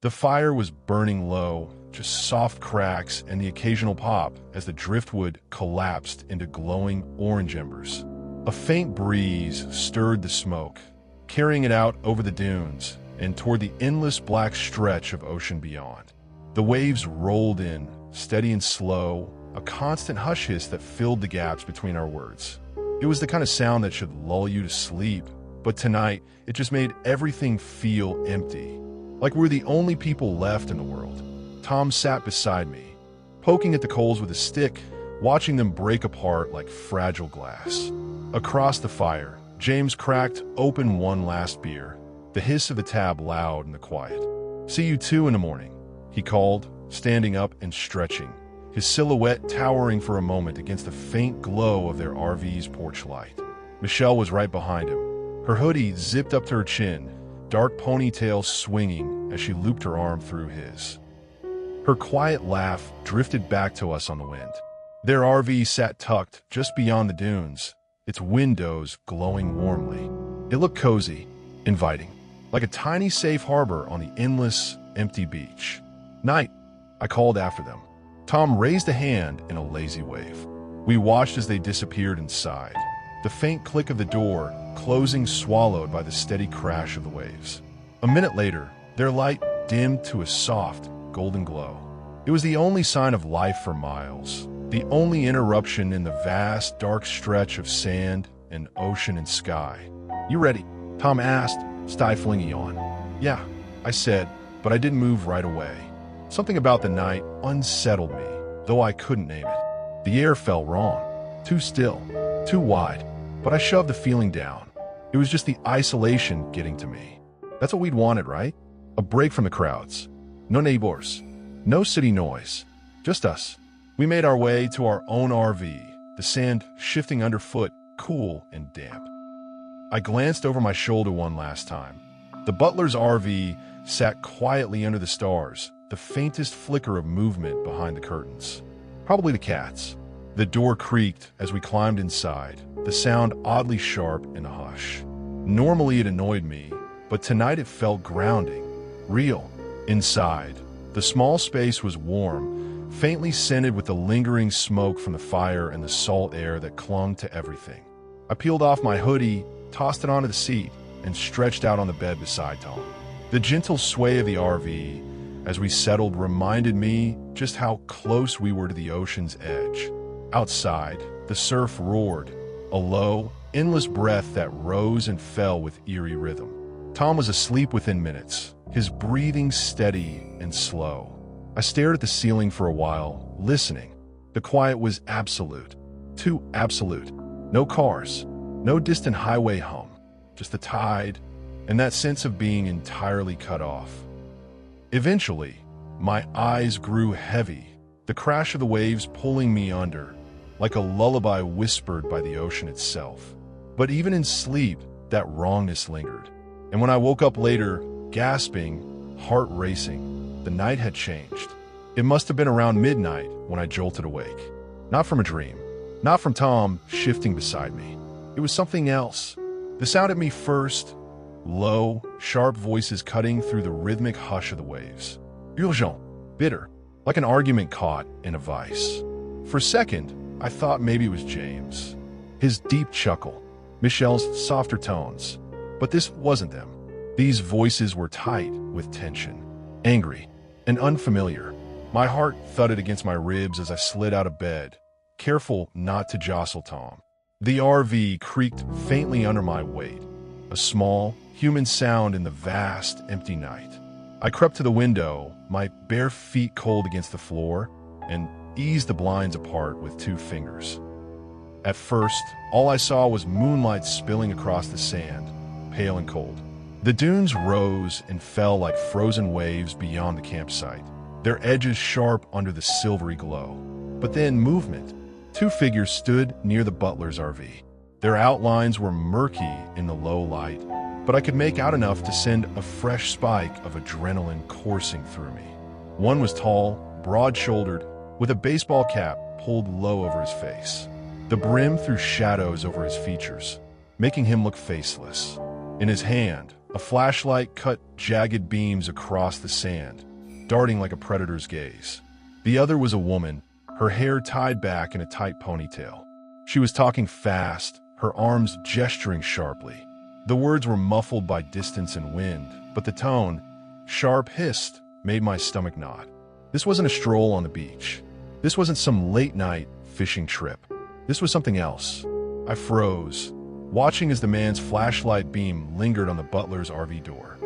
The fire was burning low, just soft cracks and the occasional pop as the driftwood collapsed into glowing orange embers. A faint breeze stirred the smoke, carrying it out over the dunes and toward the endless black stretch of ocean beyond. The waves rolled in, steady and slow, a constant hush hiss that filled the gaps between our words. It was the kind of sound that should lull you to sleep, but tonight it just made everything feel empty, like we're the only people left in the world. Tom sat beside me, poking at the coals with a stick, watching them break apart like fragile glass. Across the fire, James cracked open one last beer, the hiss of the tab loud in the quiet. "See you 2 in the morning," he called, standing up and stretching, his silhouette towering for a moment against the faint glow of their RV's porch light. Michelle was right behind him, her hoodie zipped up to her chin, dark ponytail swinging as she looped her arm through his. Her quiet laugh drifted back to us on the wind. Their RV sat tucked just beyond the dunes, its windows glowing warmly. It looked cozy, inviting, like a tiny safe harbor on the endless, empty beach. "Night," I called after them. Tom raised a hand in a lazy wave. We watched as they disappeared inside, the faint click of the door closing swallowed by the steady crash of the waves. A minute later, their light dimmed to a soft, golden glow. It was the only sign of life for miles, the only interruption in the vast, dark stretch of sand and ocean and sky. "You ready?" Tom asked, stifling a yawn. "Yeah," I said, but I didn't move right away. Something about the night unsettled me, though I couldn't name it. The air felt wrong, too still, too wide, but I shoved the feeling down. It was just the isolation getting to me. That's what we'd wanted, right? A break from the crowds. No neighbors, no city noise, just us. We made our way to our own RV, the sand shifting underfoot, cool and damp. I glanced over my shoulder one last time. The butler's RV sat quietly under the stars, the faintest flicker of movement behind the curtains. Probably the cats. The door creaked as we climbed inside, the sound oddly sharp in a hush. Normally it annoyed me, but tonight it felt grounding, real. Inside, the small space was warm, faintly scented with the lingering smoke from the fire and the salt air that clung to everything. I peeled off my hoodie, tossed it onto the seat, and stretched out on the bed beside Tom. The gentle sway of the RV as we settled reminded me just how close we were to the ocean's edge. Outside, the surf roared, a low, endless breath that rose and fell with eerie rhythm. Tom was asleep within minutes, his breathing steady and slow. I stared at the ceiling for a while, listening. The quiet was absolute. Too absolute. No cars, no distant highway hum, just the tide, and that sense of being entirely cut off. Eventually, my eyes grew heavy, the crash of the waves pulling me under, like a lullaby whispered by the ocean itself. But even in sleep, that wrongness lingered. And when I woke up later, gasping, heart racing, the night had changed. It must have been around midnight when I jolted awake. Not from a dream, not from Tom shifting beside me. It was something else. The sound at me first, low, sharp voices cutting through the rhythmic hush of the waves. Urgent, bitter, like an argument caught in a vice. For a second, I thought maybe it was James. His deep chuckle, Michelle's softer tones. But this wasn't them. These voices were tight with tension, angry, and unfamiliar. My heart thudded against my ribs as I slid out of bed, careful not to jostle Tom. The RV creaked faintly under my weight, a small, human sound in the vast, empty night. I crept to the window, my bare feet cold against the floor, and eased the blinds apart with 2 fingers. At first, all I saw was moonlight spilling across the sand, pale and cold. The dunes rose and fell like frozen waves beyond the campsite, their edges sharp under the silvery glow. But then movement. 2 figures stood near the butler's RV. Their outlines were murky in the low light, but I could make out enough to send a fresh spike of adrenaline coursing through me. One was tall, broad-shouldered, with a baseball cap pulled low over his face. The brim threw shadows over his features, making him look faceless. In his hand, A flashlight cut jagged beams across the sand, darting like a predator's gaze. The other was a woman, her hair tied back in a tight ponytail. She was talking fast, her arms gesturing sharply. The words were muffled by distance and wind, but the tone, sharp hissed, made my stomach knot. This wasn't a stroll on the beach. This wasn't some late-night fishing trip. This was something else. I froze, watching as the man's flashlight beam lingered on the butler's RV door,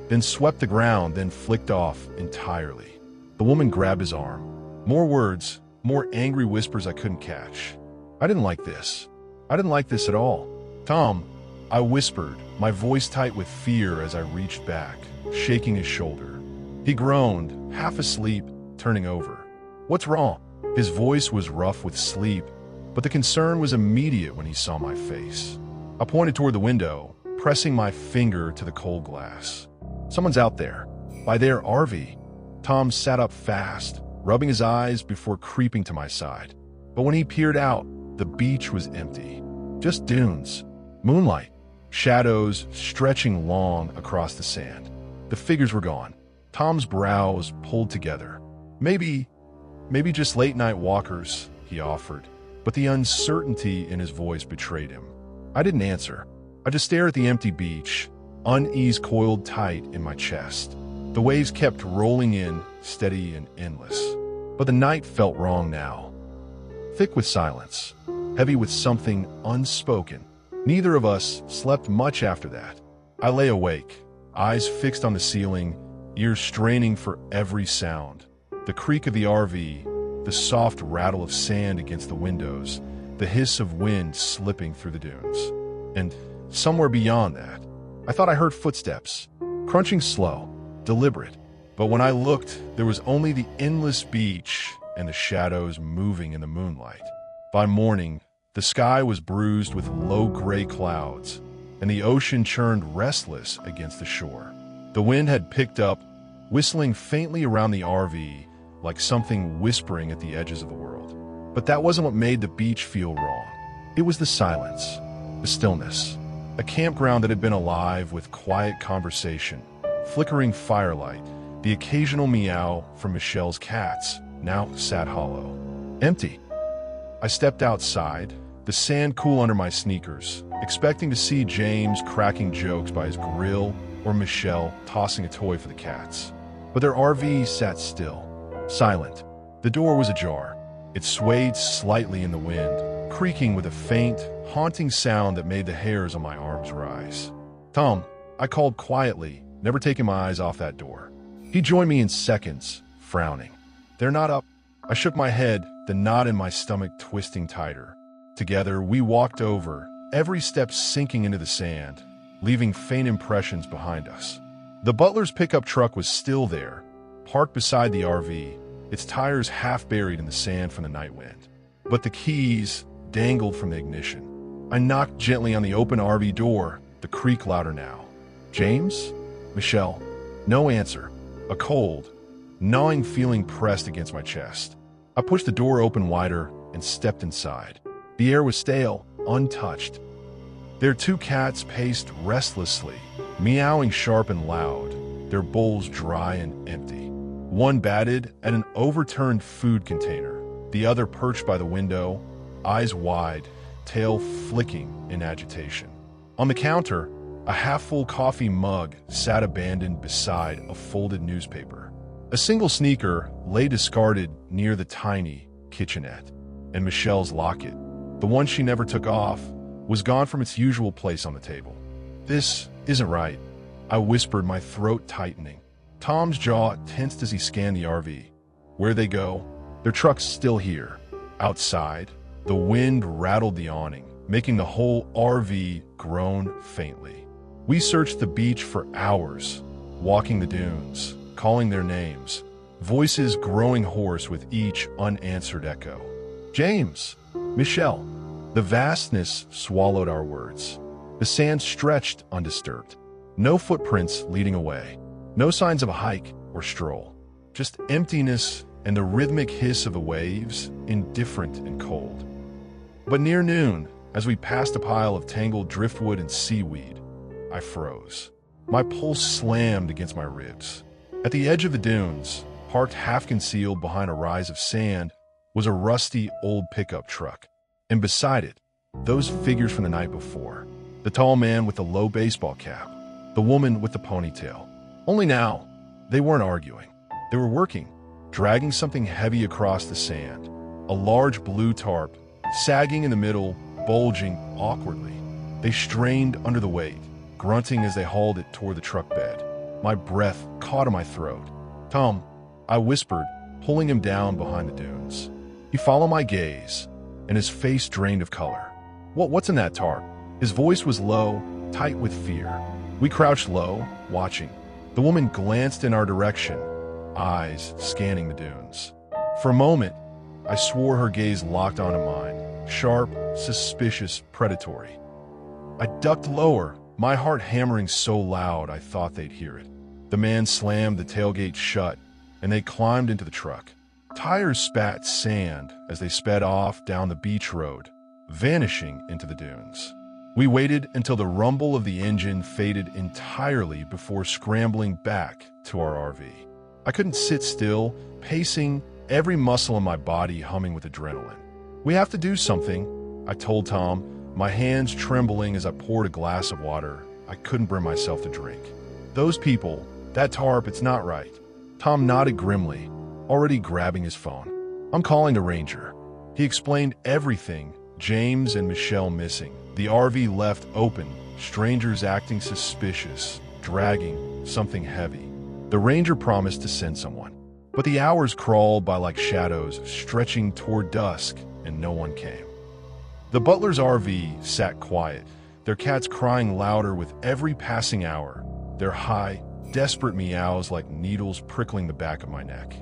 then swept the ground, then flicked off entirely. The woman grabbed his arm. More words, more angry whispers I couldn't catch. I didn't like this. I didn't like this at all. "Tom," I whispered, my voice tight with fear as I reached back, shaking his shoulder. He groaned, half asleep, turning over. "What's wrong?" His voice was rough with sleep, but the concern was immediate when he saw my face. I pointed toward the window, pressing my finger to the cold glass. "Someone's out there, by their RV." Tom sat up fast, rubbing his eyes before creeping to my side. But when he peered out, the beach was empty. Just dunes, moonlight, shadows stretching long across the sand. The figures were gone. Tom's brows pulled together. Maybe just late-night walkers," he offered, but the uncertainty in his voice betrayed him. I didn't answer. I just stared at the empty beach, unease coiled tight in my chest. The waves kept rolling in, steady and endless. But the night felt wrong now. Thick with silence, heavy with something unspoken. Neither of us slept much after that. I lay awake, eyes fixed on the ceiling, ears straining for every sound. The creak of the RV, the soft rattle of sand against the windows, the hiss of wind slipping through the dunes. And somewhere beyond that, I thought I heard footsteps, crunching slow, deliberate. But when I looked, there was only the endless beach and the shadows moving in the moonlight. By morning, the sky was bruised with low gray clouds, and the ocean churned restless against the shore. The wind had picked up, whistling faintly around the RV, like something whispering at the edges of the world. But that wasn't what made the beach feel wrong. It was the silence, the stillness, a campground that had been alive with quiet conversation, flickering firelight, the occasional meow from Michelle's cats now sat hollow. Empty. I stepped outside, the sand cool under my sneakers, expecting to see James cracking jokes by his grill or Michelle tossing a toy for the cats. But their RV sat still, silent. The door was ajar. It swayed slightly in the wind, creaking with a faint, haunting sound that made the hairs on my arms rise. "Tom," I called quietly, never taking my eyes off that door. He joined me in seconds, frowning. "They're not up." I shook my head, the knot in my stomach twisting tighter. Together, we walked over, every step sinking into the sand, leaving faint impressions behind us. The butler's pickup truck was still there, parked beside the RV, its tires half buried in the sand from the night wind. But the keys dangled from the ignition. I knocked gently on the open RV door, the creak louder now. "James? Michelle?" No answer. A cold, gnawing feeling pressed against my chest. I pushed the door open wider and stepped inside. The air was stale, untouched. Their two cats paced restlessly, meowing sharp and loud, their bowls dry and empty. One batted at an overturned food container, the other perched by the window, eyes wide, tail flicking in agitation. On the counter, a half-full coffee mug sat abandoned beside a folded newspaper. A single sneaker lay discarded near the tiny kitchenette, and Michelle's locket, the one she never took off, was gone from its usual place on the table. "This isn't right," I whispered, my throat tightening. Tom's jaw tensed as he scanned the RV. Where'd they go? Their truck's still here. Outside, the wind rattled the awning, making the whole RV groan faintly. We searched the beach for hours, walking the dunes, calling their names, voices growing hoarse with each unanswered echo. "James! Michelle!" The vastness swallowed our words. The sand stretched undisturbed. No footprints leading away. No signs of a hike or stroll. Just emptiness and the rhythmic hiss of the waves, indifferent and cold. But near noon, as we passed a pile of tangled driftwood and seaweed, I froze. My pulse slammed against my ribs. At the edge of the dunes, parked half-concealed behind a rise of sand, was a rusty old pickup truck. And beside it, those figures from the night before. The tall man with the low baseball cap, the woman with the ponytail. Only now, they weren't arguing. They were working, dragging something heavy across the sand. A large blue tarp, sagging in the middle, bulging awkwardly. They strained under the weight, grunting as they hauled it toward the truck bed. My breath caught in my throat. "Tom," I whispered, pulling him down behind the dunes. He followed my gaze, and his face drained of color. What's in that tarp?" His voice was low, tight with fear. We crouched low, watching. The woman glanced in our direction, eyes scanning the dunes. For a moment, I swore her gaze locked onto mine, sharp, suspicious, predatory. I ducked lower, my heart hammering so loud I thought they'd hear it. The man slammed the tailgate shut, and they climbed into the truck. Tires spat sand as they sped off down the beach road, vanishing into the dunes. We waited until the rumble of the engine faded entirely before scrambling back to our RV. I couldn't sit still, pacing, every muscle in my body humming with adrenaline. "We have to do something," I told Tom, my hands trembling as I poured a glass of water I couldn't bring myself to drink. "Those people, that tarp, it's not right." Tom nodded grimly, already grabbing his phone. "I'm calling the ranger." He explained everything, James and Michelle missing, the RV left open, strangers acting suspicious, dragging something heavy. The ranger promised to send someone, but the hours crawled by like shadows, stretching toward dusk, and no one came. The butler's RV sat quiet, their cats crying louder with every passing hour, their high, desperate meows like needles prickling the back of my neck.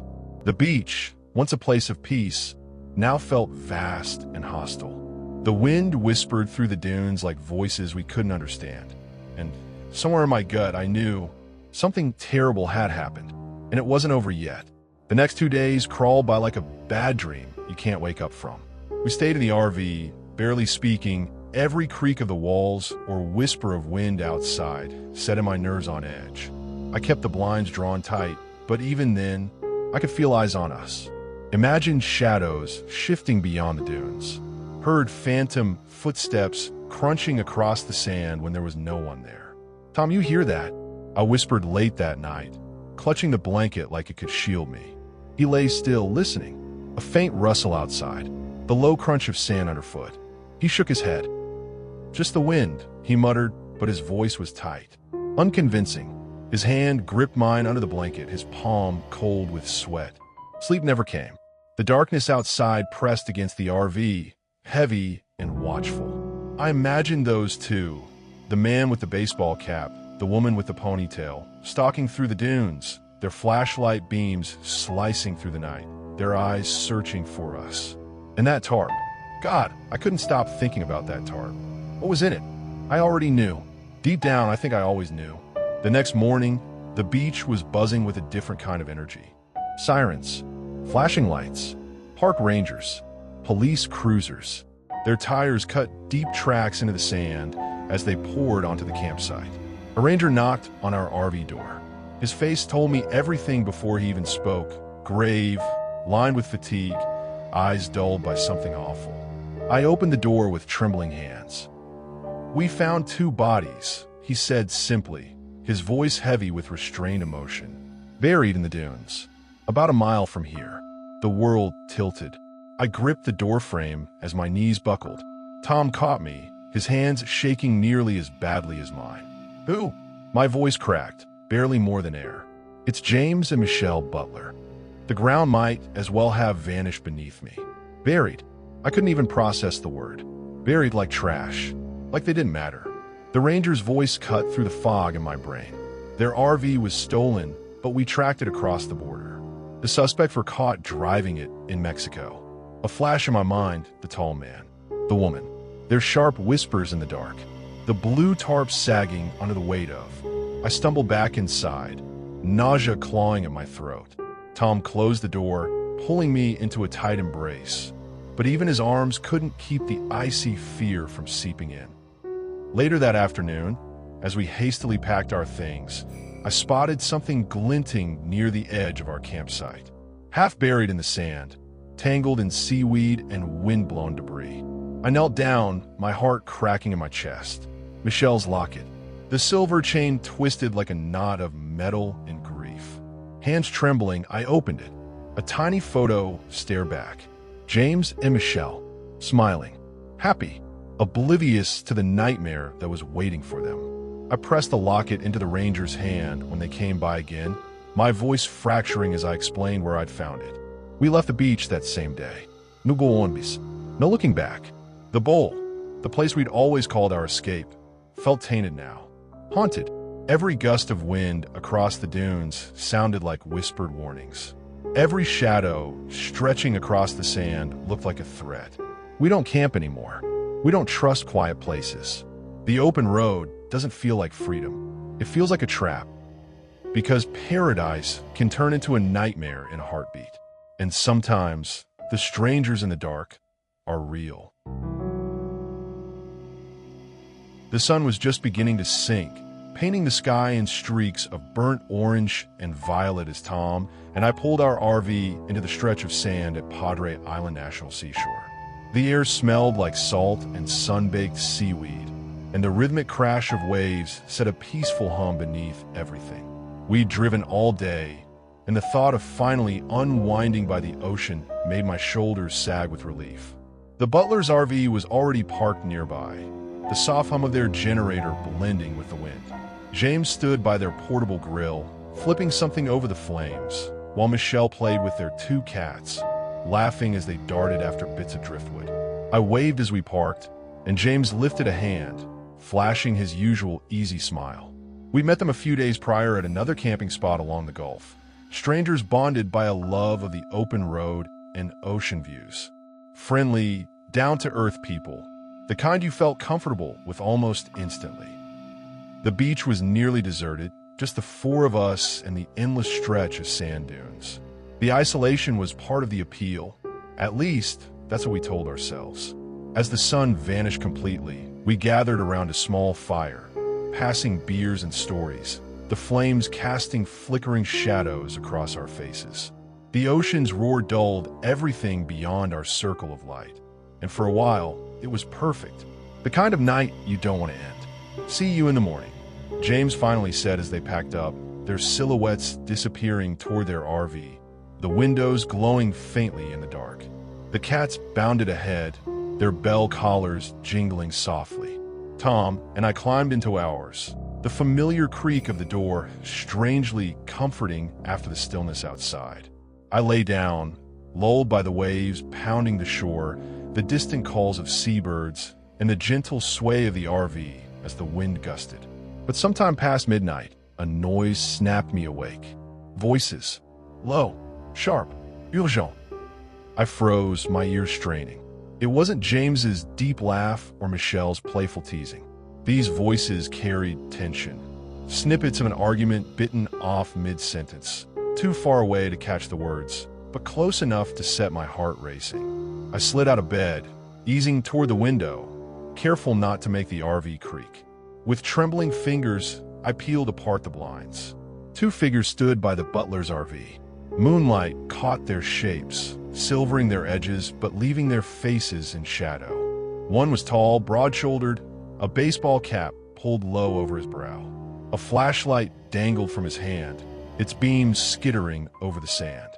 The beach, once a place of peace, now felt vast and hostile. The wind whispered through the dunes like voices we couldn't understand. And somewhere in my gut, I knew something terrible had happened, and it wasn't over yet. The next 2 days crawled by like a bad dream you can't wake up from. We stayed in the RV, barely speaking, every creak of the walls or whisper of wind outside setting my nerves on edge. I kept the blinds drawn tight, but even then, I could feel eyes on us. Imagined shadows shifting beyond the dunes. Heard phantom footsteps crunching across the sand when there was no one there. "Tom, you hear that?" I whispered late that night, clutching the blanket like it could shield me. He lay still, listening. A faint rustle outside, the low crunch of sand underfoot. He shook his head. "Just the wind," he muttered, but his voice was tight, unconvincing. His hand gripped mine under the blanket, his palm cold with sweat. Sleep never came. The darkness outside pressed against the RV, heavy and watchful. I imagined those two, the man with the baseball cap, the woman with the ponytail, stalking through the dunes, their flashlight beams slicing through the night, their eyes searching for us. And that tarp. God, I couldn't stop thinking about that tarp. What was in it? I already knew. Deep down, I think I always knew. The next morning, the beach was buzzing with a different kind of energy. Sirens, flashing lights, park rangers, police cruisers. Their tires cut deep tracks into the sand as they poured onto the campsite. A ranger knocked on our RV door. His face told me everything before he even spoke. Grave, lined with fatigue, eyes dulled by something awful. I opened the door with trembling hands. "We found 2 bodies," he said simply, his voice heavy with restrained emotion. "Buried in the dunes, about a mile from here." The world tilted. I gripped the doorframe as my knees buckled. Tom caught me, his hands shaking nearly as badly as mine. "Who?" My voice cracked, barely more than air. "It's James and Michelle Butler." The ground might as well have vanished beneath me. Buried. I couldn't even process the word. Buried like trash, like they didn't matter. The ranger's voice cut through the fog in my brain. Their RV was stolen, but we tracked it across the border. The suspects were caught driving it in Mexico. A flash in my mind, the tall man, the woman, their sharp whispers in the dark, the blue tarp sagging under the weight of. I stumbled back inside, nausea clawing at my throat. Tom closed the door, pulling me into a tight embrace, but even his arms couldn't keep the icy fear from seeping in. Later that afternoon, as we hastily packed our things, I spotted something glinting near the edge of our campsite. Half buried in the sand, tangled in seaweed and wind-blown debris. I knelt down, my heart cracking in my chest. Michelle's locket. The silver chain twisted like a knot of metal and grief. Hands trembling, I opened it. A tiny photo stared back. James and Michelle, smiling, happy, oblivious to the nightmare that was waiting for them. I pressed the locket into the ranger's hand when they came by again, my voice fracturing as I explained where I'd found it. We left the beach that same day. No golonbis. No looking back. The bowl, the place we'd always called our escape, felt tainted now. Haunted. Every gust of wind across the dunes sounded like whispered warnings. Every shadow stretching across the sand looked like a threat. We don't camp anymore. We don't trust quiet places. The open road doesn't feel like freedom. It feels like a trap. Because paradise can turn into a nightmare in a heartbeat. And sometimes the strangers in the dark are real. The sun was just beginning to sink, painting the sky in streaks of burnt orange and violet as Tom and I pulled our RV into the stretch of sand at Padre Island National Seashore. The air smelled like salt and sun-baked seaweed, and the rhythmic crash of waves set a peaceful hum beneath everything. We'd driven all day, and the thought of finally unwinding by the ocean made my shoulders sag with relief. The butler's RV was already parked nearby, the soft hum of their generator blending with the wind. James stood by their portable grill, flipping something over the flames, while Michelle played with their 2 cats, laughing as they darted after bits of driftwood. I waved as we parked, and James lifted a hand, flashing his usual easy smile. We met them a few days prior at another camping spot along the Gulf. Strangers bonded by a love of the open road and ocean views. Friendly, down-to-earth people, the kind you felt comfortable with almost instantly. The beach was nearly deserted, just the 4 of us and the endless stretch of sand dunes. The isolation was part of the appeal. At least, that's what we told ourselves. As the sun vanished completely, we gathered around a small fire, passing beers and stories, the flames casting flickering shadows across our faces. The ocean's roar dulled everything beyond our circle of light, and for a while, it was perfect. The kind of night you don't want to end. See you in the morning, James finally said as they packed up, their silhouettes disappearing toward their RV, the windows glowing faintly in the dark. The cats bounded ahead, their bell collars jingling softly. Tom and I climbed into ours, the familiar creak of the door strangely comforting after the stillness outside. I lay down, lulled by the waves pounding the shore, the distant calls of seabirds, and the gentle sway of the RV as the wind gusted. But sometime past midnight, a noise snapped me awake. Voices. Low, sharp, urgent. I froze, my ears straining. It wasn't James's deep laugh or Michelle's playful teasing. These voices carried tension. Snippets of an argument bitten off mid-sentence, too far away to catch the words, but close enough to set my heart racing. I slid out of bed, easing toward the window, careful not to make the RV creak. With trembling fingers, I peeled apart the blinds. 2 figures stood by the butler's RV. Moonlight caught their shapes, silvering their edges but leaving their faces in shadow. One was tall, broad-shouldered, a baseball cap pulled low over his brow. A flashlight dangled from his hand, its beams skittering over the sand.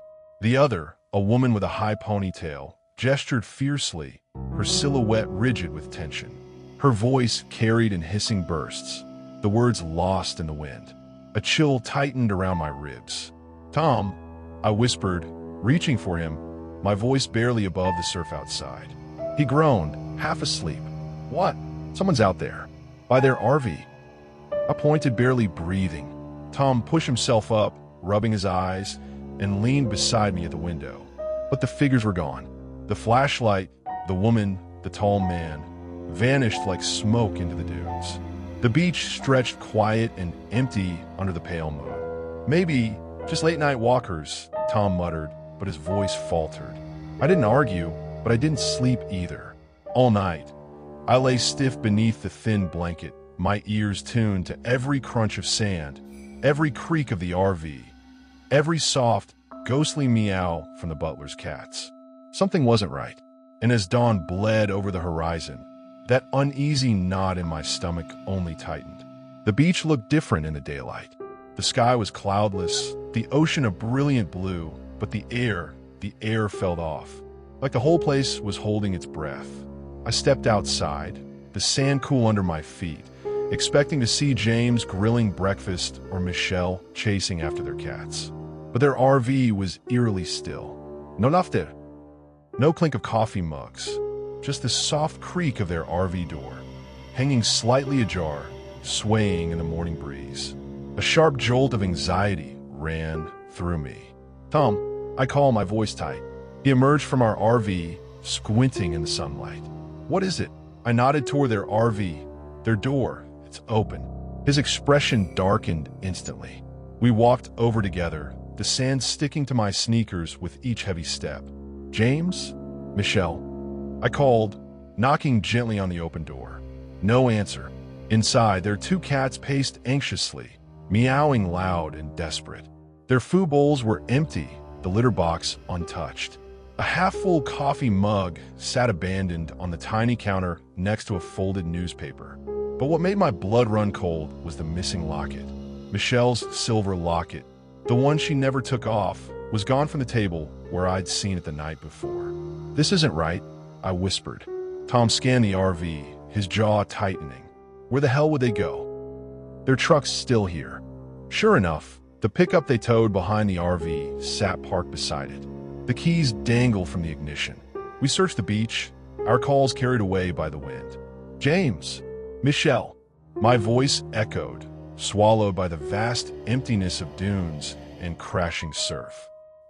The other, a woman with a high ponytail, gestured fiercely, her silhouette rigid with tension. Her voice carried in hissing bursts, the words lost in the wind. A chill tightened around my ribs. "Tom," I whispered, reaching for him, my voice barely above the surf outside. He groaned, half asleep. "What? Someone's out there. By their RV." I pointed, barely breathing. Tom pushed himself up, rubbing his eyes, and leaned beside me at the window. But the figures were gone. The flashlight, the woman, the tall man, vanished like smoke into the dunes. The beach stretched quiet and empty under the pale moon. "Maybe just late-night walkers," Tom muttered, but his voice faltered. I didn't argue, but I didn't sleep either. All night, I lay stiff beneath the thin blanket, my ears tuned to every crunch of sand, every creak of the RV, every soft, ghostly meow from the butler's cats. Something wasn't right, and as dawn bled over the horizon, that uneasy knot in my stomach only tightened. The beach looked different in the daylight. The sky was cloudless, the ocean a brilliant blue, but the air felt off, like the whole place was holding its breath. I stepped outside, the sand cool under my feet, expecting to see James grilling breakfast or Michelle chasing after their cats. But their RV was eerily still. No laughter, no clink of coffee mugs, just the soft creak of their RV door, hanging slightly ajar, swaying in the morning breeze. A sharp jolt of anxiety ran through me. "Tom," I call, my voice tight. He emerged from our RV, squinting in the sunlight. "What is it?" I nodded toward their RV. "Their door, it's open." His expression darkened instantly. We walked over together, the sand sticking to my sneakers with each heavy step. "James? Michelle?" I called, knocking gently on the open door. No answer. Inside, their two cats paced anxiously, meowing loud and desperate. Their food bowls were empty, the litter box untouched. A half-full coffee mug sat abandoned on the tiny counter next to a folded newspaper. But what made my blood run cold was the missing locket. Michelle's silver locket, the one she never took off, was gone from the table where I'd seen it the night before. "This isn't right," I whispered. Tom scanned the RV, his jaw tightening. Where the hell would they go? Their truck's still here. Sure enough, the pickup they towed behind the RV sat parked beside it. The keys dangled from the ignition. We searched the beach, our calls carried away by the wind. "James! Michelle!" My voice echoed, swallowed by the vast emptiness of dunes and crashing surf.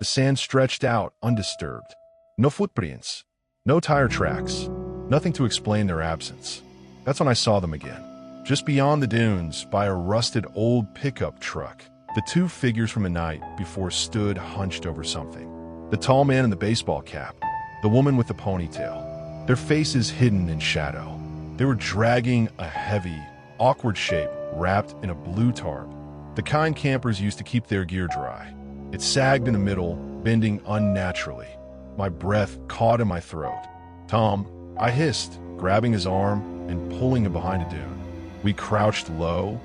The sand stretched out undisturbed. No footprints, no tire tracks, nothing to explain their absence. That's when I saw them again. Just beyond the dunes, by a rusted old pickup truck, the two figures from the night before stood hunched over something. The tall man in the baseball cap, the woman with the ponytail, their faces hidden in shadow. They were dragging a heavy, awkward shape wrapped in a blue tarp, the kind campers used to keep their gear dry. It sagged in the middle, bending unnaturally. My breath caught in my throat. "Tom," I hissed, grabbing his arm and pulling him behind a dune. We crouched low,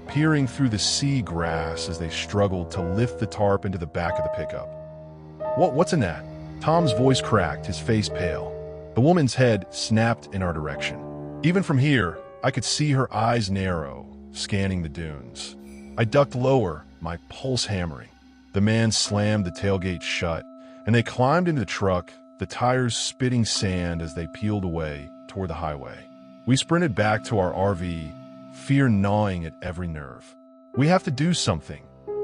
peering through the sea grass as they struggled to lift the tarp into the back of the pickup. What's in that?" Tom's voice cracked, his face pale. The woman's head snapped in our direction. Even from here, I could see her eyes narrow, scanning the dunes. I ducked lower, my pulse hammering. The man slammed the tailgate shut, and they climbed into the truck, the tires spitting sand as they peeled away toward the highway. We sprinted back to our RV, fear gnawing at every nerve. "We have to do something,"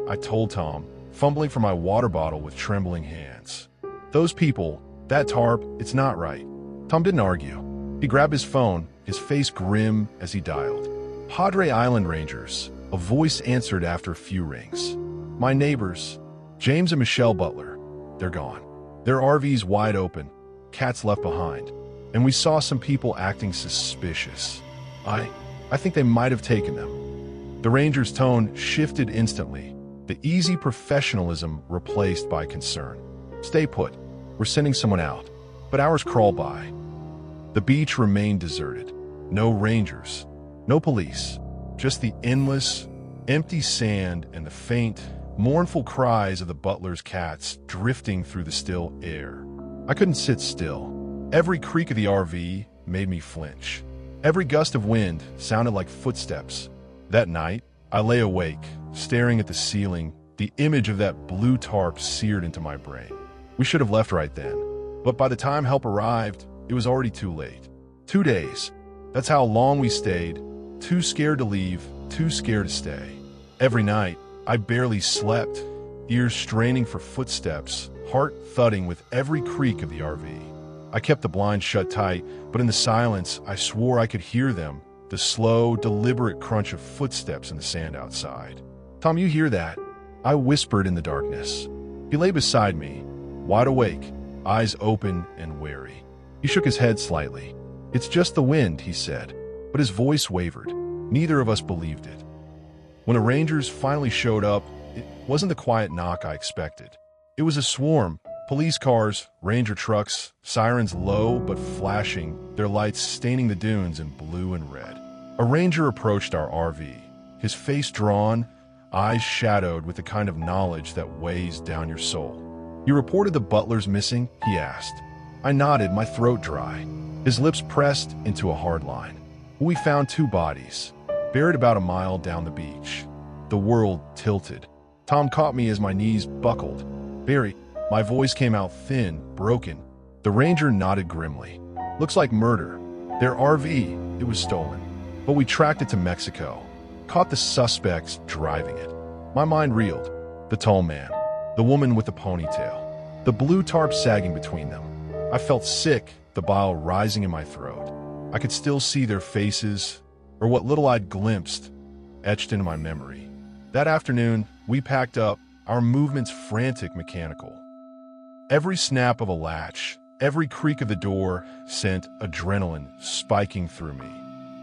I told Tom, fumbling for my water bottle with trembling hands. "Those people, that tarp, it's not right." Tom didn't argue. He grabbed his phone, his face grim as he dialed. "Padre Island Rangers," a voice answered after a few rings. "My neighbors, James and Michelle Butler, they're gone. Their RV's wide open, cats left behind, and we saw some people acting suspicious. I think they might have taken them." The ranger's tone shifted instantly, the easy professionalism replaced by concern. "Stay put. We're sending someone out." But hours crawled by. The beach remained deserted. No rangers, no police, just the endless, empty sand and the faint, mournful cries of the butler's cats drifting through the still air. I couldn't sit still. Every creak of the RV made me flinch. Every gust of wind sounded like footsteps. That night, I lay awake, staring at the ceiling, the image of that blue tarp seared into my brain. We should have left right then, but by the time help arrived, it was already too late. 2 days. That's how long we stayed, too scared to leave, too scared to stay. Every night, I barely slept, ears straining for footsteps, heart thudding with every creak of the RV. I kept the blinds shut tight, but in the silence, I swore I could hear them, the slow, deliberate crunch of footsteps in the sand outside. "Tom, you hear that?" I whispered in the darkness. He lay beside me, wide awake, eyes open and wary. He shook his head slightly. "It's just the wind," he said, but his voice wavered. Neither of us believed it. When the Rangers finally showed up, it wasn't the quiet knock I expected. It was a swarm. Police cars, ranger trucks, sirens low but flashing, their lights staining the dunes in blue and red. A ranger approached our RV, his face drawn, eyes shadowed with the kind of knowledge that weighs down your soul. "You reported the Butlers missing?" he asked. I nodded, my throat dry. His lips pressed into a hard line. "We found 2 bodies, buried about a mile down the beach." The world tilted. Tom caught me as my knees buckled. "Barry," my voice came out thin, broken. The ranger nodded grimly. "Looks like murder. Their RV, it was stolen. But we tracked it to Mexico. Caught the suspects driving it." My mind reeled. The tall man, the woman with the ponytail, the blue tarp sagging between them. I felt sick, the bile rising in my throat. I could still see their faces, or what little I'd glimpsed, etched into my memory. That afternoon, we packed up, our movements frantic, mechanical. Every snap of a latch, every creak of the door sent adrenaline spiking through me.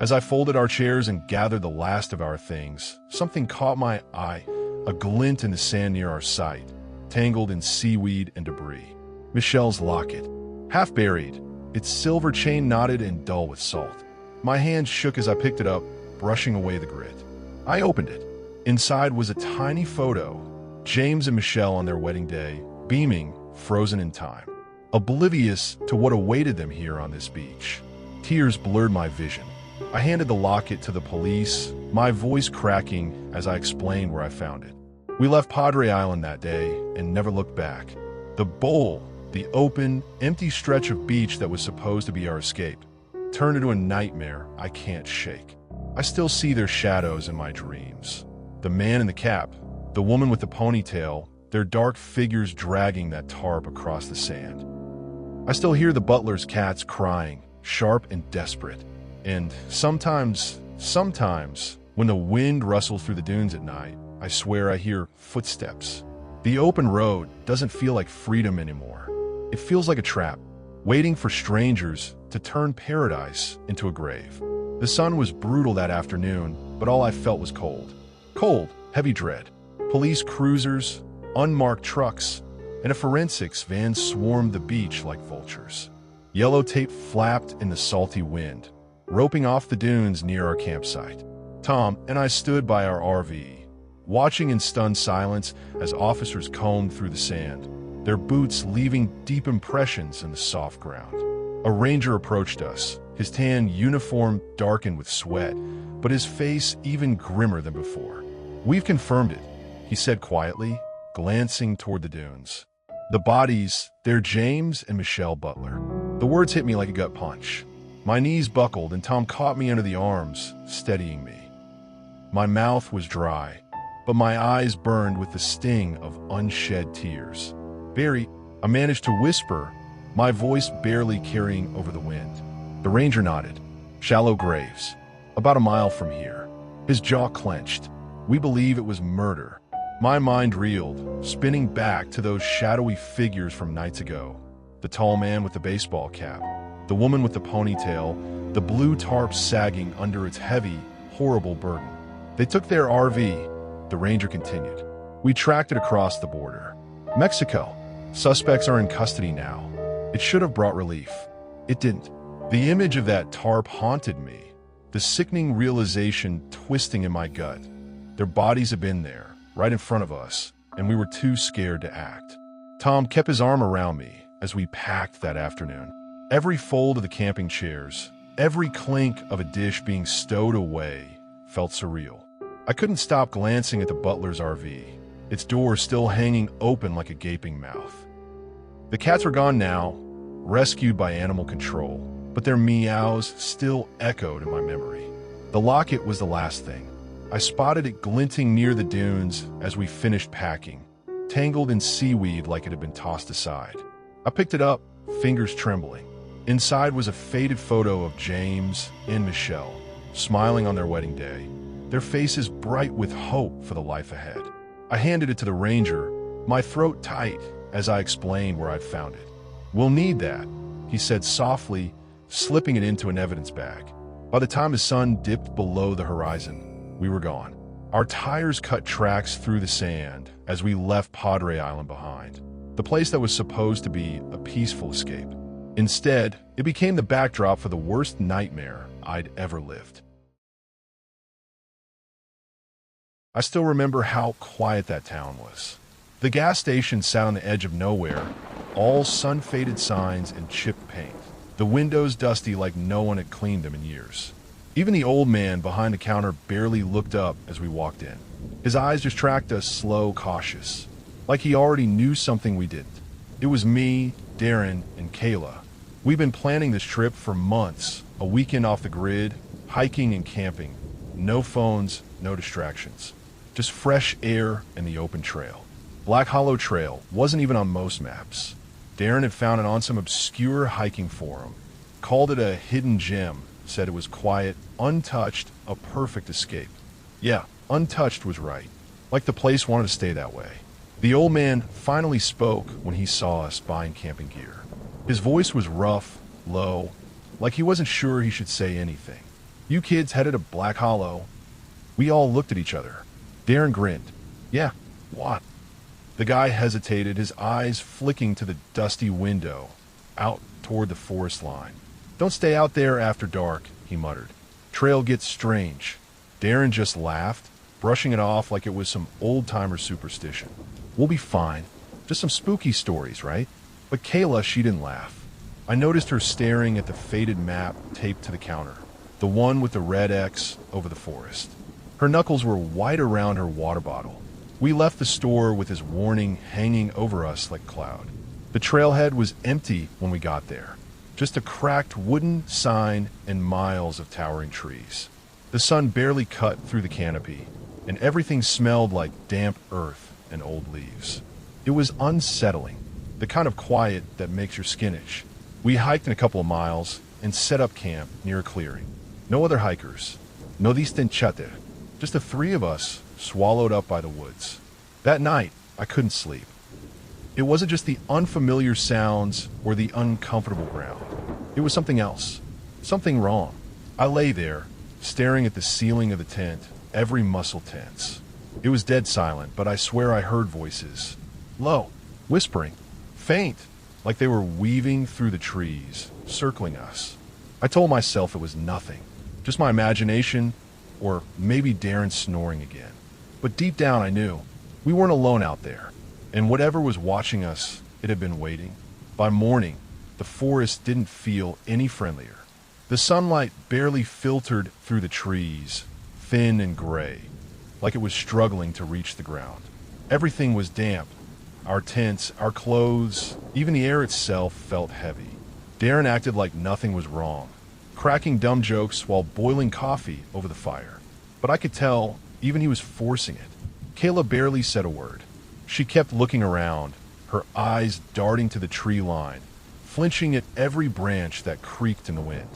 As I folded our chairs and gathered the last of our things, something caught my eye, a glint in the sand near our site, tangled in seaweed and debris. Michelle's locket, half buried, its silver chain knotted and dull with salt. My hand shook as I picked it up, brushing away the grit. I opened it. Inside was a tiny photo, James and Michelle on their wedding day, beaming, frozen in time, oblivious to what awaited them here on this beach. Tears blurred my vision. I handed the locket to the police, my voice cracking as I explained where I found it. We left Padre Island that day and never looked back. The bowl, the open, empty stretch of beach that was supposed to be our escape, turned into a nightmare I can't shake. I still see their shadows in my dreams. The man in the cap, the woman with the ponytail, their dark figures dragging that tarp across the sand. I still hear the butler's cats crying, sharp and desperate. And sometimes, when the wind rustles through the dunes at night, I swear I hear footsteps. The open road doesn't feel like freedom anymore. It feels like a trap, waiting for strangers to turn paradise into a grave. The sun was brutal that afternoon, but all I felt was cold. Cold, heavy dread. Police cruisers, unmarked trucks, and a forensics van swarmed the beach like vultures. Yellow tape flapped in the salty wind, roping off the dunes near our campsite. Tom and I stood by our RV, watching in stunned silence as officers combed through the sand, their boots leaving deep impressions in the soft ground. A ranger approached us, his tan uniform darkened with sweat, but his face even grimmer than before. "We've confirmed it," he said quietly, glancing toward the dunes. "The bodies, they're James and Michelle Butler." The words hit me like a gut punch. My knees buckled and Tom caught me under the arms, steadying me. My mouth was dry, but my eyes burned with the sting of unshed tears. "Barry," I managed to whisper, my voice barely carrying over the wind. The ranger nodded. "Shallow graves, about a mile from here." His jaw clenched. "We believe it was murder." My mind reeled, spinning back to those shadowy figures from nights ago. The tall man with the baseball cap, the woman with the ponytail, the blue tarp sagging under its heavy, horrible burden. "They took their RV," the ranger continued. "We tracked it across the border. Mexico. Suspects are in custody now." It should have brought relief. It didn't. The image of that tarp haunted me, the sickening realization twisting in my gut. Their bodies had been there, right in front of us, and we were too scared to act. Tom kept his arm around me as we packed that afternoon. Every fold of the camping chairs, every clink of a dish being stowed away felt surreal. I couldn't stop glancing at the butler's RV, its door still hanging open like a gaping mouth. The cats were gone now, rescued by animal control, but their meows still echoed in my memory. The locket was the last thing. I spotted it glinting near the dunes as we finished packing, tangled in seaweed like it had been tossed aside. I picked it up, fingers trembling. Inside was a faded photo of James and Michelle, smiling on their wedding day, their faces bright with hope for the life ahead. I handed it to the ranger, my throat tight as I explained where I'd found it. "We'll need that," he said softly, slipping it into an evidence bag. By the time the sun dipped below the horizon, we were gone. Our tires cut tracks through the sand as we left Padre Island behind, the place that was supposed to be a peaceful escape. Instead, it became the backdrop for the worst nightmare I'd ever lived. I still remember how quiet that town was. The gas station sat on the edge of nowhere, all sun-faded signs and chipped paint. The windows dusty like no one had cleaned them in years. Even the old man behind the counter barely looked up as we walked in. His eyes just tracked us slow, cautious, like he already knew something we didn't. It was me, Darren, and Kayla. We've been planning this trip for months, a weekend off the grid, hiking and camping. No phones, no distractions. Just fresh air and the open trail. Black Hollow Trail wasn't even on most maps. Darren had found it on some obscure hiking forum, called it a hidden gem, said it was quiet, untouched, a perfect escape. Yeah, untouched was right. Like the place wanted to stay that way. The old man finally spoke when he saw us buying camping gear. His voice was rough, low, like he wasn't sure he should say anything. "You kids headed to Black Hollow?" We all looked at each other. Darren grinned. "Yeah, what?" The guy hesitated, his eyes flicking to the dusty window, out toward the forest line. "Don't stay out there after dark," he muttered. "Trail gets strange." Darren just laughed, brushing it off like it was some old-timer superstition. "We'll be fine. Just some spooky stories, right?" But Kayla, she didn't laugh. I noticed her staring at the faded map taped to the counter, the one with the red X over the forest. Her knuckles were white around her water bottle. We left the store with his warning hanging over us like a cloud. The trailhead was empty when we got there. Just a cracked wooden sign and miles of towering trees. The sun barely cut through the canopy, and everything smelled like damp earth and old leaves. It was unsettling, the kind of quiet that makes your skin itch. We hiked in a couple of miles and set up camp near a clearing. No other hikers. No distanciate. Just the three of us swallowed up by the woods. That night, I couldn't sleep. It wasn't just the unfamiliar sounds or the uncomfortable ground. It was something else. Something wrong. I lay there, staring at the ceiling of the tent, every muscle tense. It was dead silent, but I swear I heard voices. Low, whispering, faint, like they were weaving through the trees, circling us. I told myself it was nothing, just my imagination, or maybe Darren snoring again. But deep down I knew we weren't alone out there, and whatever was watching us, it had been waiting. By morning, the forest didn't feel any friendlier. The sunlight barely filtered through the trees, thin and gray, like it was struggling to reach the ground. Everything was damp. Our tents, our clothes, even the air itself felt heavy. Darren acted like nothing was wrong, cracking dumb jokes while boiling coffee over the fire. But I could tell even he was forcing it. Kayla barely said a word. She kept looking around, her eyes darting to the tree line, flinching at every branch that creaked in the wind.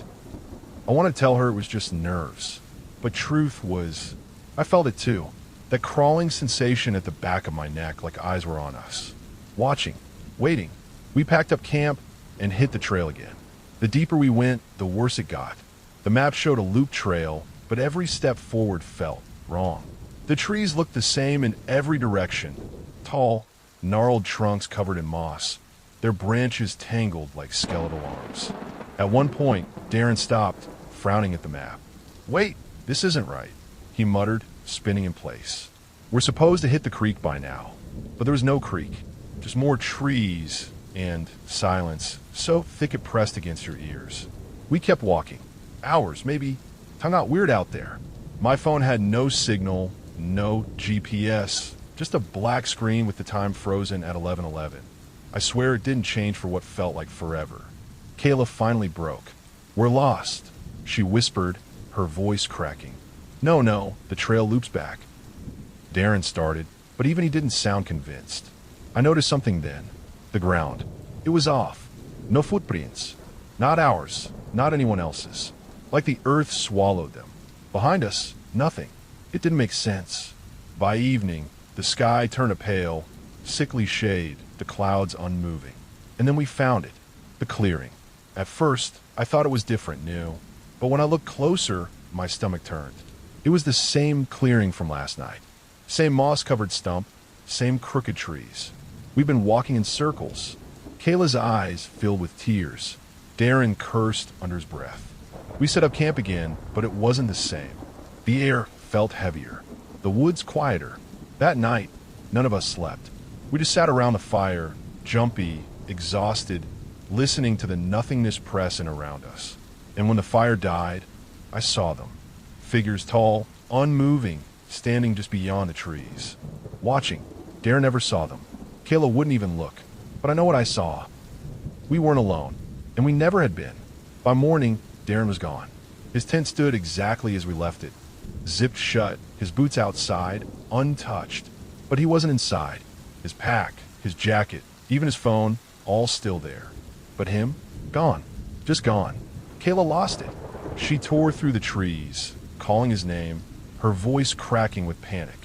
I wanted to tell her it was just nerves, but truth was, I felt it too. That crawling sensation at the back of my neck, like eyes were on us. Watching, waiting. We packed up camp and hit the trail again. The deeper we went, the worse it got. The map showed a loop trail, but every step forward felt wrong. The trees looked the same in every direction. Tall, gnarled trunks covered in moss, their branches tangled like skeletal arms. At one point, Darren stopped, frowning at the map. "Wait, this isn't right," he muttered, spinning in place. We're supposed to hit the creek by now, but there was no creek, just more trees and silence, so thick it pressed against your ears. We kept walking. Hours, maybe. Time got weird out there. My phone had no signal, no GPS, just a black screen with the time frozen at 11:11. I swear it didn't change for what felt like forever. Kayla finally broke. "We're lost," she whispered, her voice cracking. No, the trail loops back." Darren started, but even he didn't sound convinced. I noticed something then. The ground. It was off. No footprints. Not ours, not anyone else's. Like the earth swallowed them. Behind us, nothing. It didn't make sense. By evening, the sky turned a pale, sickly shade, the clouds unmoving. And then we found it. The clearing. At first, I thought it was different, new. But when I looked closer, my stomach turned. It was the same clearing from last night. Same moss-covered stump, same crooked trees. We've been walking in circles. Kayla's eyes filled with tears. Darren cursed under his breath. We set up camp again, but it wasn't the same. The air felt heavier. The woods quieter. That night, none of us slept. We just sat around the fire, jumpy, exhausted, listening to the nothingness pressing around us. And when the fire died, I saw them. Figures tall, unmoving, standing just beyond the trees. Watching. Darren never saw them. Kayla wouldn't even look. But I know what I saw. We weren't alone. And we never had been. By morning, Darren was gone. His tent stood exactly as we left it. Zipped shut, his boots outside, untouched. But he wasn't inside. His pack, his jacket, even his phone, all still there. But him? Gone. Just gone. Kayla lost it. She tore through the trees, calling his name, her voice cracking with panic.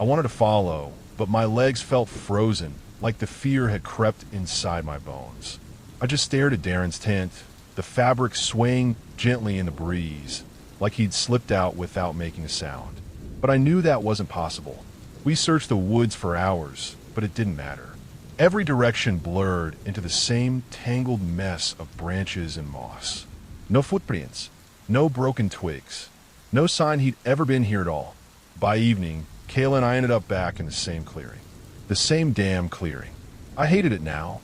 I wanted to follow, but my legs felt frozen, like the fear had crept inside my bones. I just stared at Darren's tent, the fabric swaying gently in the breeze, like he'd slipped out without making a sound. But I knew that wasn't possible. We searched the woods for hours, but it didn't matter. Every direction blurred into the same tangled mess of branches and moss. No footprints, no broken twigs, no sign he'd ever been here at all. By evening, Kayla and I ended up back in the same clearing. The same damn clearing. I hated it now.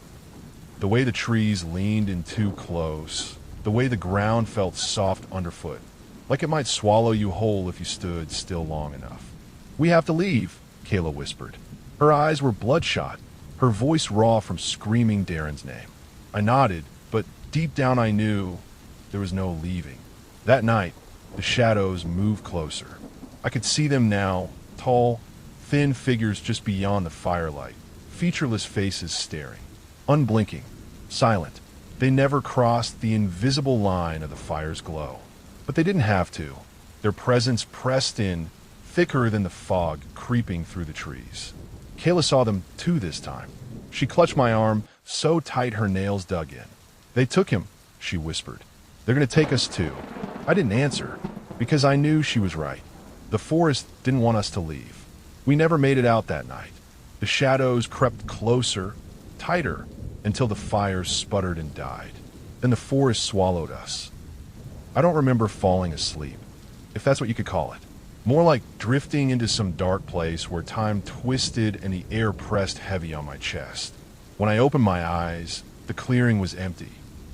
The way the trees leaned in too close, the way the ground felt soft underfoot, like it might swallow you whole if you stood still long enough. "We have to leave," Kayla whispered. Her eyes were bloodshot, her voice raw from screaming Darren's name. I nodded, but deep down I knew there was no leaving. That night, the shadows moved closer. I could see them now, tall, thin figures just beyond the firelight, featureless faces staring, unblinking, silent. They never crossed the invisible line of the fire's glow. But they didn't have to. Their presence pressed in, thicker than the fog creeping through the trees. Kayla saw them too this time. She clutched my arm so tight her nails dug in. "They took him," she whispered. "They're going to take us too." I didn't answer, because I knew she was right. The forest didn't want us to leave. We never made it out that night. The shadows crept closer, tighter, until the fires sputtered and died. Then the forest swallowed us. I don't remember falling asleep, if that's what you could call it. More like drifting into some dark place where time twisted and the air pressed heavy on my chest. When I opened my eyes, the clearing was empty.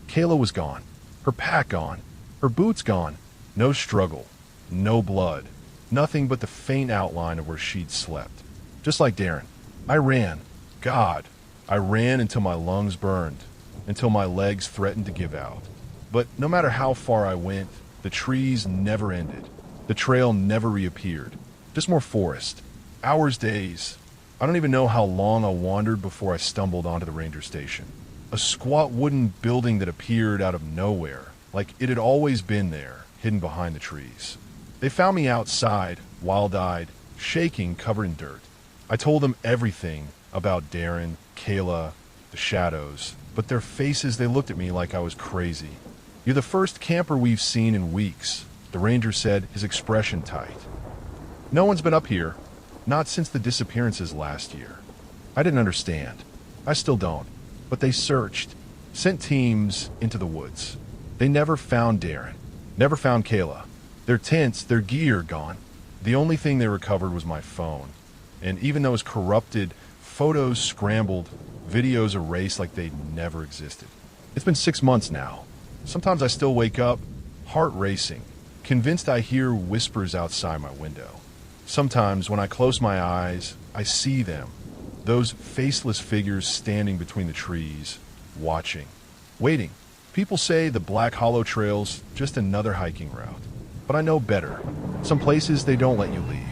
Kayla was gone. Her pack gone. Her boots gone. No struggle. No blood. Nothing but the faint outline of where she'd slept. Just like Darren. I ran. God, I ran until my lungs burned, until my legs threatened to give out. But no matter how far I went, the trees never ended. The trail never reappeared. Just more forest. Hours, days. I don't even know how long I wandered before I stumbled onto the ranger station. A squat wooden building that appeared out of nowhere, like it had always been there, hidden behind the trees. They found me outside, wild-eyed, shaking, covered in dirt. I told them everything about Darren, Kayla, the shadows, but their faces, they looked at me like I was crazy. "You're the first camper we've seen in weeks," the ranger said, his expression tight. "No one's been up here, not since the disappearances last year." I didn't understand. I still don't. But they searched, sent teams into the woods. They never found Darren, never found Kayla. Their tents, their gear gone. The only thing they recovered was my phone. And even though it's corrupted, photos scrambled, videos erased like they'd never existed. It's been 6 months now. Sometimes I still wake up, heart racing, convinced I hear whispers outside my window. Sometimes when I close my eyes, I see them, those faceless figures standing between the trees, watching, waiting. People say the Black Hollow Trail's just another hiking route. But I know better. Some places they don't let you leave.